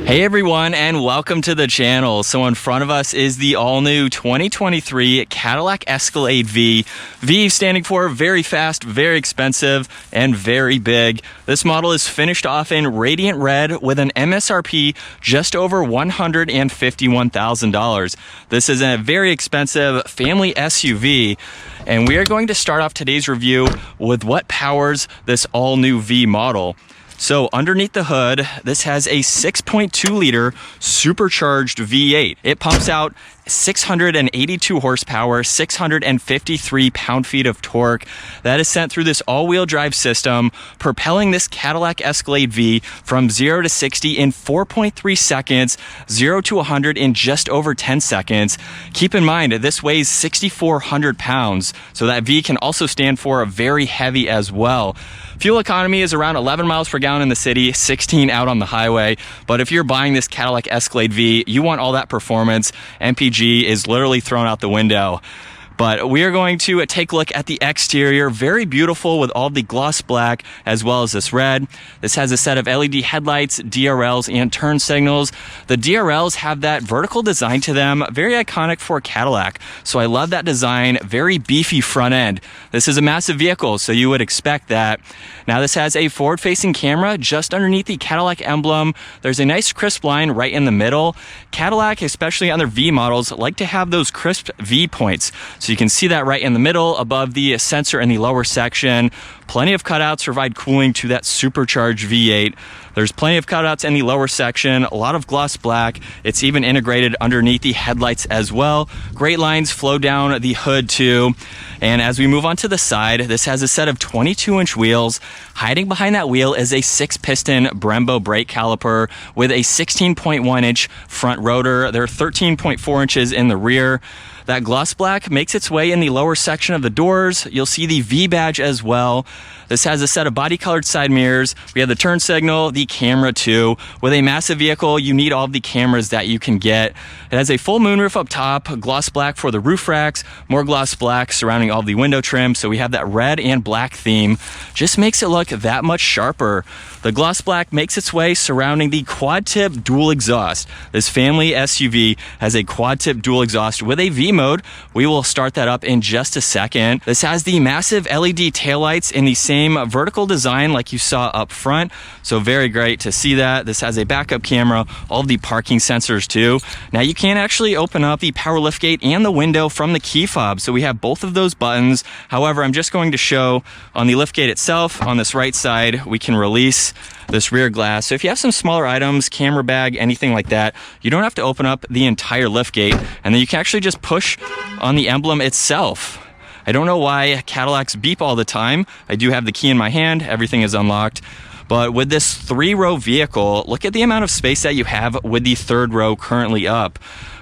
Hey everyone, and welcome to the channel. So in front of us is the all-new 2023 Cadillac Escalade V. V standing for very fast, very expensive, and very big. This model is finished off in radiant red with an MSRP just over $151,000. This is a very expensive family SUV, and we are going to start off today's review with what powers this all-new V model. So underneath the hood, this has a 6.2 liter supercharged V8. It pumps out 682 horsepower, 653 pound-feet of torque. That is sent through this all-wheel drive system, propelling this Cadillac Escalade V from 0 to 60 in 4.3 seconds, 0 to 100 in just over 10 seconds. Keep in mind, this weighs 6,400 pounds, so that V can also stand for very heavy as well. Fuel economy is around 11 miles per gallon in the city, 16 out on the highway. But if you're buying this Cadillac Escalade V, you want all that performance. MPG is literally thrown out the window. But we are going to take a look at the exterior. Very beautiful with all the gloss black as well as this red. This has a set of LED headlights, DRLs, and turn signals. The DRLs have that vertical design to them, very iconic for Cadillac. So I love that design, very beefy front end. This is a massive vehicle, so you would expect that. Now this has a forward-facing camera just underneath the Cadillac emblem. There's a nice crisp line right in the middle. Cadillac, especially on their V models, like to have those crisp V points. So you can see that right in the middle above the sensor in the lower section. Plenty of cutouts provide cooling to that supercharged V8. There's plenty of cutouts in the lower section, a lot of gloss black. It's even integrated underneath the headlights as well. Great lines flow down the hood too. And as we move on to the side, this has a set of 22-inch wheels. Hiding behind that wheel is a 6-piston Brembo brake caliper with a 16.1-inch front rotor. There are 13.4 inches in the rear. That gloss black makes its way in the lower section of the doors. You'll see the V badge as well. This has a set of body-colored side mirrors. We have the turn signal, the camera too. With a massive vehicle, you need all of the cameras that you can get. It has a full moonroof up top, gloss black for the roof racks, more gloss black surrounding all of the window trim. So we have that red and black theme. Just makes it look that much sharper. The gloss black makes its way surrounding the quad-tip dual exhaust. This family SUV has a quad-tip dual exhaust with a V mode. We will start that up in just a second. This has the massive LED taillights in the same vertical design like you saw up front. So very great to see that. This has a backup camera, all of the parking sensors too. Now you can actually open up the power liftgate and the window from the key fob. So we have both of those buttons. However, I'm just going to show on the liftgate itself, on this right side, we can release this rear glass. So if you have some smaller items, camera bag, anything like that, you don't have to open up the entire liftgate, and then you can actually just push on the emblem itself. I don't know why Cadillacs beep all the time. I do have the key in my hand, everything is unlocked. But with this 3-row vehicle, look at the amount of space that you have with the 3rd row currently up.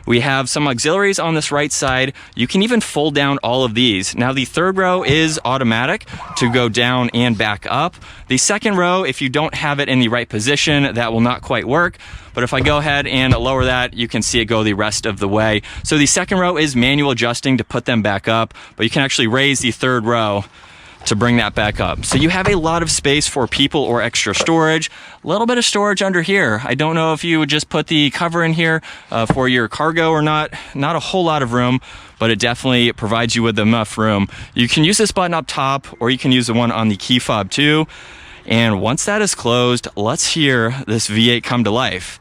We have some auxiliaries on this right side. You can even fold down all of these. Now the 3rd row is automatic to go down and back up. The 2nd row, if you don't have it in the right position, that will not quite work. But if I go ahead and lower that, you can see it go the rest of the way. So the 2nd row is manual adjusting to put them back up, but you can actually raise the 3rd row to bring that back up. So you have a lot of space for people or extra storage. A little bit of storage under here. I don't know if you would just put the cover in here for your cargo or not. Not a whole lot of room, but it definitely provides you with enough room. You can use this button up top, or you can use the one on the key fob too. And once that is closed, let's hear this V8 come to life.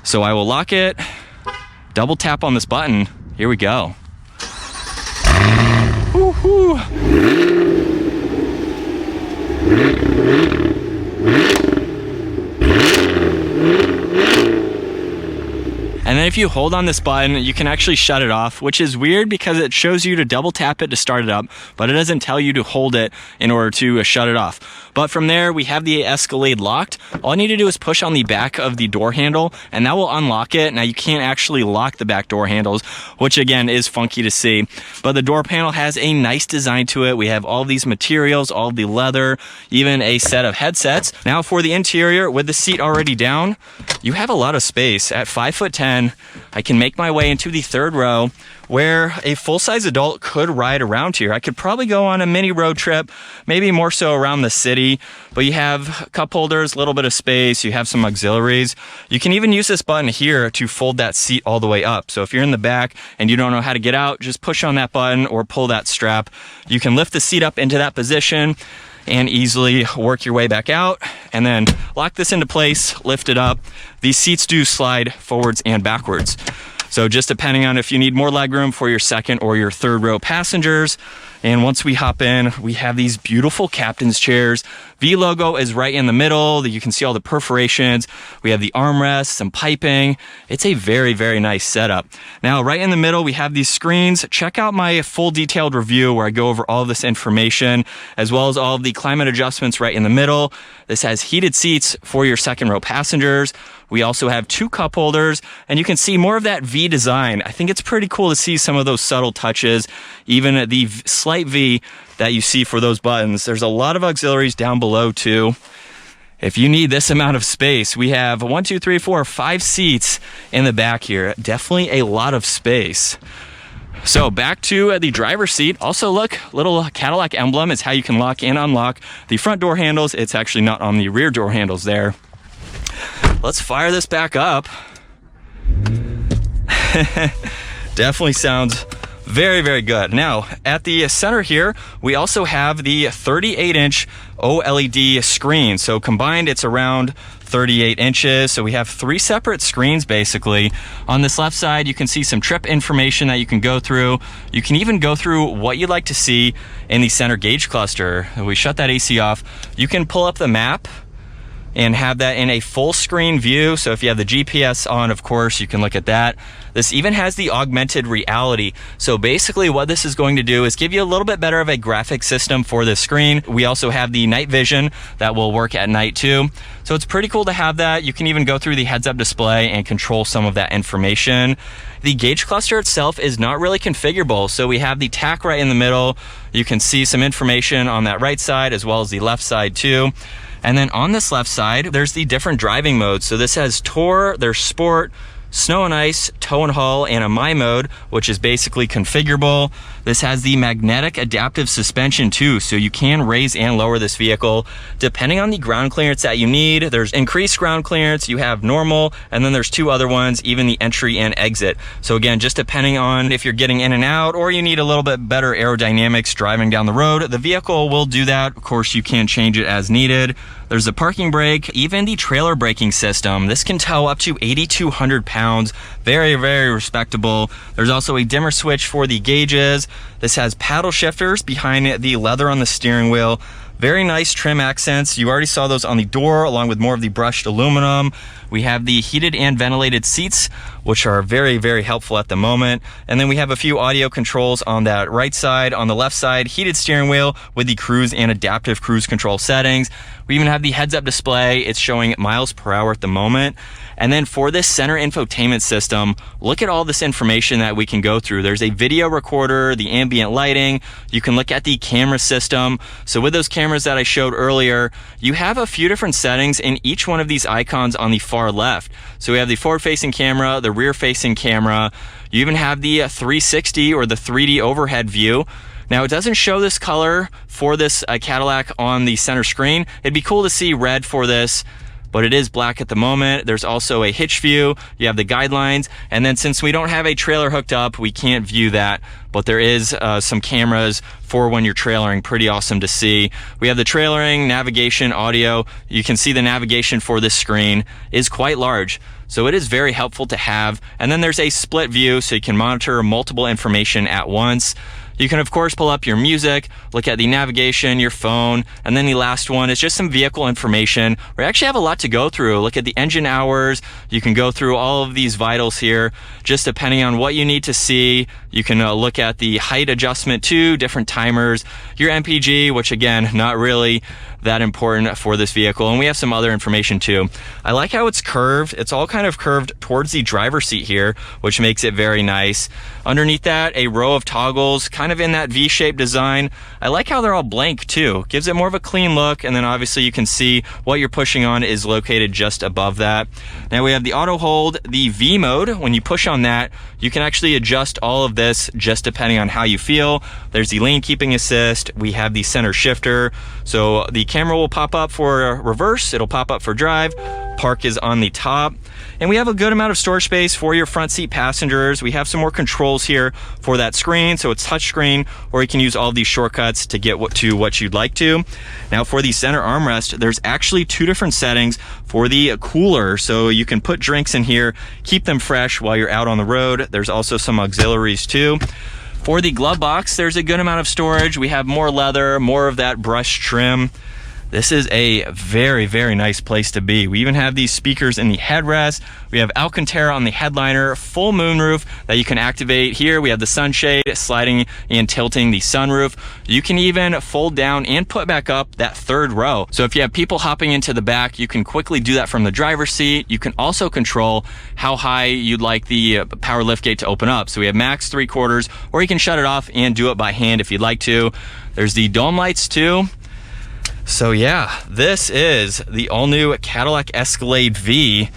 So I will lock it, double tap on this button. Here we go. Woo-hoo. And then if you hold on this button, you can actually shut it off, which is weird because it shows you to double tap it to start it up, but it doesn't tell you to hold it in order to shut it off. But from there, we have the Escalade locked. All I need to do is push on the back of the door handle, and that will unlock it. Now, you can't actually lock the back door handles, which again is funky to see. But the door panel has a nice design to it. We have all these materials, all the leather, even a set of headsets. Now for the interior, with the seat already down, you have a lot of space. At 5'10", I can make my way into the 3rd row where a full-size adult could ride around here. I could probably go on a mini road trip, maybe more so around the city, but you have cup holders, a little bit of space, you have some auxiliaries. You can even use this button here to fold that seat all the way up. So if you're in the back and you don't know how to get out, just push on that button or pull that strap. You can lift the seat up into that position and easily work your way back out, and then lock this into place, lift it up. These seats do slide forwards and backwards. So just depending on if you need more legroom for your second or your third row passengers. And once we hop in, we have these beautiful captain's chairs. V logo is right in the middle. You can see all the perforations. We have the armrests, some piping. It's a very, very nice setup. Now, right in the middle, we have these screens. Check out my full detailed review where I go over all of this information, as well as all of the climate adjustments right in the middle. This has heated seats for your second row passengers. We also have 2 cup holders, and you can see more of that V design. I think it's pretty cool to see some of those subtle touches, even the slight V that you see for those buttons. There's a lot of auxiliaries down below too. If you need this amount of space, we have 1, 2, 3, 4, 5 seats in the back here. Definitely a lot of space. So back to the driver's seat. Also look, little Cadillac emblem is how you can lock and unlock the front door handles. It's actually not on the rear door handles there. Let's fire this back up. Definitely sounds very, very good. Now, at the center here, we also have the 38-inch OLED screen. So combined, it's around 38 inches. So we have 3 separate screens, basically. On this left side, you can see some trip information that you can go through. You can even go through what you'd like to see in the center gauge cluster. If we shut that AC off, you can pull up the map and have that in a full screen view. So if you have the GPS on, of course, you can look at that. This even has the augmented reality. So basically what this is going to do is give you a little bit better of a graphic system for this screen. We also have the night vision that will work at night too. So it's pretty cool to have that. You can even go through the heads-up display and control some of that information. The gauge cluster itself is not really configurable. So we have the tach right in the middle. You can see some information on that right side as well as the left side too. And then on this left side, there's the different driving modes. So this has Tour, there's Sport, Snow and Ice, Tow and Haul, and a My mode, which is basically configurable. This has the magnetic adaptive suspension too, so you can raise and lower this vehicle depending on the ground clearance that you need. There's increased ground clearance, you have normal, and then there's 2 other ones, even the entry and exit. So again, just depending on if you're getting in and out or you need a little bit better aerodynamics driving down the road, the vehicle will do that. Of course, you can change it as needed. There's a parking brake, even the trailer braking system. This can tow up to 8,200 pounds. Very, very respectable. There's also a dimmer switch for the gauges. This has paddle shifters behind the leather on the steering wheel. Very nice trim accents. You already saw those on the door along with more of the brushed aluminum. We have the heated and ventilated seats, which are very, very helpful at the moment. And then we have a few audio controls on that right side. On the left side, heated steering wheel with the cruise and adaptive cruise control settings. We even have the heads-up display. It's showing miles per hour at the moment. And then for this center infotainment system, look at all this information that we can go through. There's a video recorder, the ambient lighting. You can look at the camera system. So with those cameras that I showed earlier, you have a few different settings in each one of these icons on the far left. So we have the forward-facing camera, the rear-facing camera. You even have the 360 or the 3D overhead view. Now, it doesn't show this color for this Cadillac on the center screen. It'd be cool to see red for this, but it is black at the moment. There's also a hitch view. You have the guidelines. And then since we don't have a trailer hooked up, we can't view that. But there is some cameras for when you're trailering. Pretty awesome to see. We have the trailering, navigation, audio. You can see the navigation for this screen is quite large. So it is very helpful to have. And then there's a split view so you can monitor multiple information at once. You can, of course, pull up your music, look at the navigation, your phone, and then the last one is just some vehicle information. We actually have a lot to go through. Look at the engine hours. You can go through all of these vitals here, just depending on what you need to see. You can look at the height adjustment too, different timers, your MPG, which again, not really that important for this vehicle. And we have some other information too. I like how it's curved. It's all kind of curved towards the driver's seat here, which makes it very nice. Underneath that, a row of toggles kind of in that V-shaped design. I like how they're all blank too. Gives it more of a clean look. And then obviously you can see what you're pushing on is located just above that. Now we have the auto hold, the V mode. When you push on that, you can actually adjust all of this just depending on how you feel. There's the lane keeping assist. We have the center shifter. So the camera will pop up for reverse. It'll pop up for drive. Park is on the top. And we have a good amount of storage space for your front seat passengers. We have some more controls here for that screen. So it's touch screen, or you can use all of these shortcuts to get to what you'd like to. Now for the center armrest, there's actually two different settings for the cooler. So you can put drinks in here, keep them fresh while you're out on the road. There's also some auxiliaries too. For the glove box, there's a good amount of storage. We have more leather, more of that brush trim. This is a very, very nice place to be. We even have these speakers in the headrest. We have Alcantara on the headliner, full moonroof that you can activate. Here we have the sunshade, sliding and tilting the sunroof. You can even fold down and put back up that third row. So if you have people hopping into the back, you can quickly do that from the driver's seat. You can also control how high you'd like the power liftgate to open up. So we have max 3/4, or you can shut it off and do it by hand if you'd like to. There's the dome lights too. So yeah, this is the all-new Cadillac Escalade V,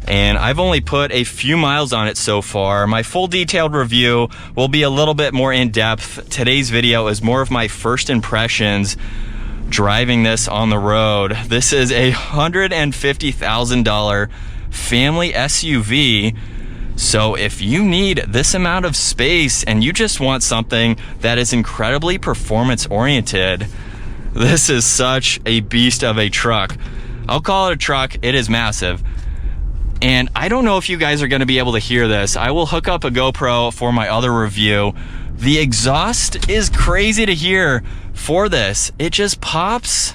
and I've only put a few miles on it so far. My full detailed review will be a little bit more in-depth. Today's video is more of my first impressions driving this on the road. This is a $150,000 family SUV. So if you need this amount of space and you just want something that is incredibly performance-oriented, this is such a beast of a truck. I'll call it a truck. It is massive. And I don't know if you guys are going to be able to hear this. I will hook up a GoPro for my other review. The exhaust is crazy to hear for this. It just pops.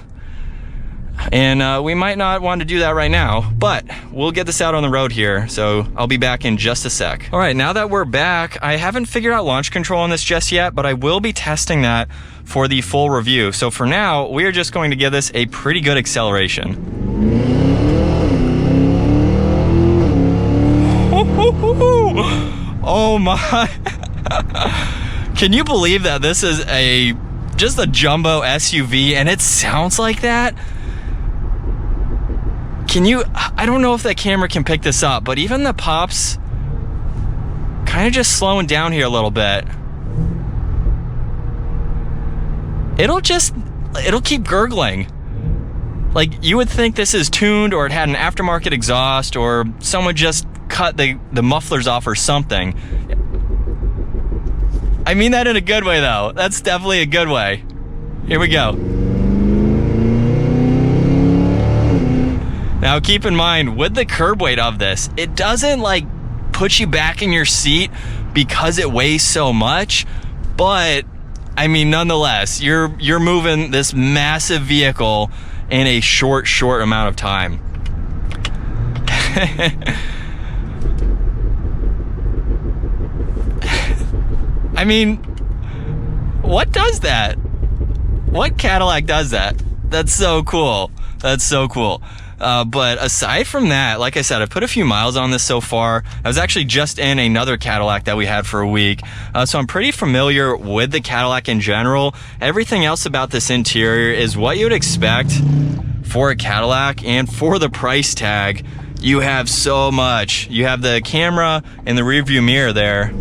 And we might not want to do that right now, but we'll get this out on the road here. So I'll be back in just a sec. All right, now that we're back, I haven't figured out launch control on this just yet, but I will be testing that for the full review. So for now, we are just going to give this a pretty good acceleration. Oh my. Can you believe that this is just a jumbo SUV and it sounds like that? I don't know if that camera can pick this up, but even the pops kind of just slowing down here a little bit. It'll keep gurgling. Like, you would think this is tuned, or it had an aftermarket exhaust, or someone just cut the mufflers off or something. I mean that in a good way though. That's definitely a good way. Here we go. Now keep in mind, with the curb weight of this, it doesn't like put you back in your seat because it weighs so much, but I mean, nonetheless, you're moving this massive vehicle in a short amount of time. I mean, what does that? What Cadillac does that? That's so cool. That's so cool. But aside from that, like I said, I've put a few miles on this so far. I was actually just in another Cadillac that we had for a week. So I'm pretty familiar with the Cadillac in general. Everything else about this interior is what you would expect for a Cadillac, and for the price tag, you have so much. You have the camera in the rearview mirror there.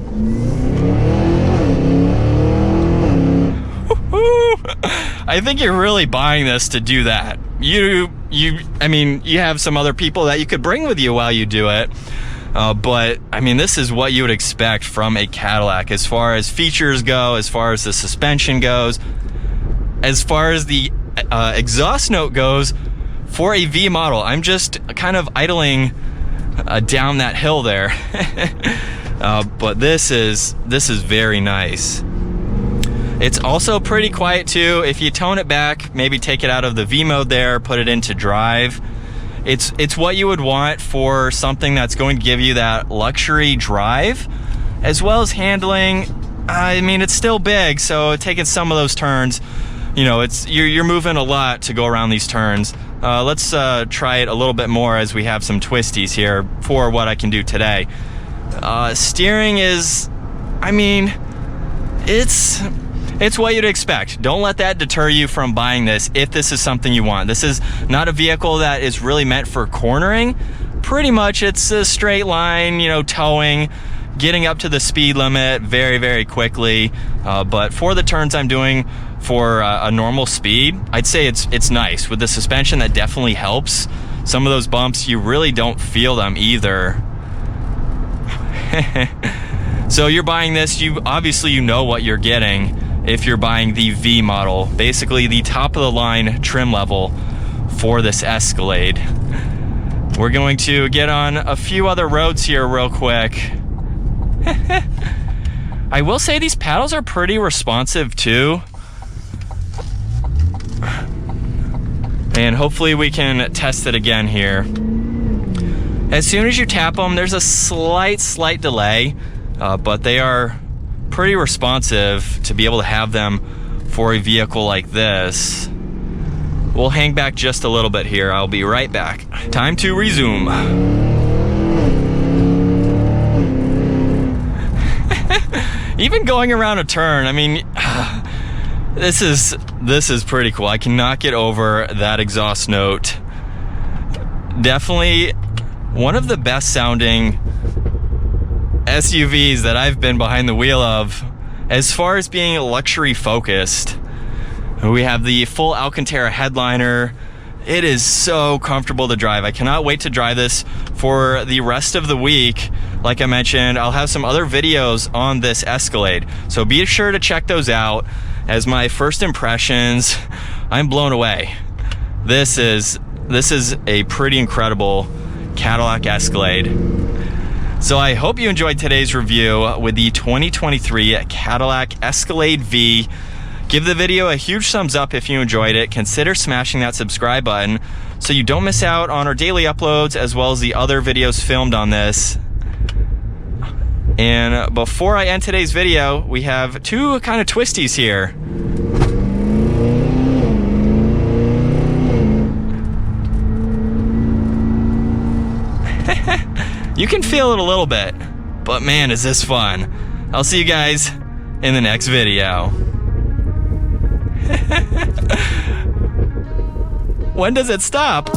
I think you're really buying this to do that. I mean, you have some other people that you could bring with you while you do it. But I mean, this is what you would expect from a Cadillac as far as features go, as far as the suspension goes, as far as the exhaust note goes for a V model. I'm just kind of idling down that hill there. But this is very nice. It's also pretty quiet too. If you tone it back, maybe take it out of the V mode there, put it into drive. It's what you would want for something that's going to give you that luxury drive, as well as handling. I mean, it's still big, so taking some of those turns you know, you're moving a lot to go around these turns. Let's try it a little bit more as we have some twisties here for what I can do today. Steering is, I mean, it's what you'd expect. Don't let that deter you from buying this if this is something you want. This is not a vehicle that is really meant for cornering. Pretty much it's a straight line, you know, towing, getting up to the speed limit very, very quickly. But for the turns I'm doing for a normal speed, I'd say it's nice. With the suspension, that definitely helps. Some of those bumps, you really don't feel them either. So you're buying this, you know what you're getting if you're buying the V model. Basically the top of the line trim level for this Escalade. We're going to get on a few other roads here real quick. I will say these paddles are pretty responsive too. And hopefully we can test it again here. As soon as you tap them, there's a slight delay, but they are pretty responsive to be able to have them for a vehicle like this. We'll hang back just a little bit here. I'll be right back. Time to resume. Even going around a turn, I mean, this is pretty cool. I cannot get over that exhaust note. Definitely one of the best sounding SUVs that I've been behind the wheel of as far as being luxury focused. We have the full Alcantara headliner. It is so comfortable to drive. I cannot wait to drive this for the rest of the week. Like I mentioned, I'll have some other videos on this Escalade, so be sure to check those out. As my first impressions, I'm blown away. This is a pretty incredible Cadillac Escalade. So I hope you enjoyed today's review with the 2023 Cadillac Escalade V. Give the video a huge thumbs up if you enjoyed it. Consider smashing that subscribe button so you don't miss out on our daily uploads as well as the other videos filmed on this. And before I end today's video, we have two kind of twisties here. You can feel it a little bit, but man, is this fun. I'll see you guys in the next video. When does it stop?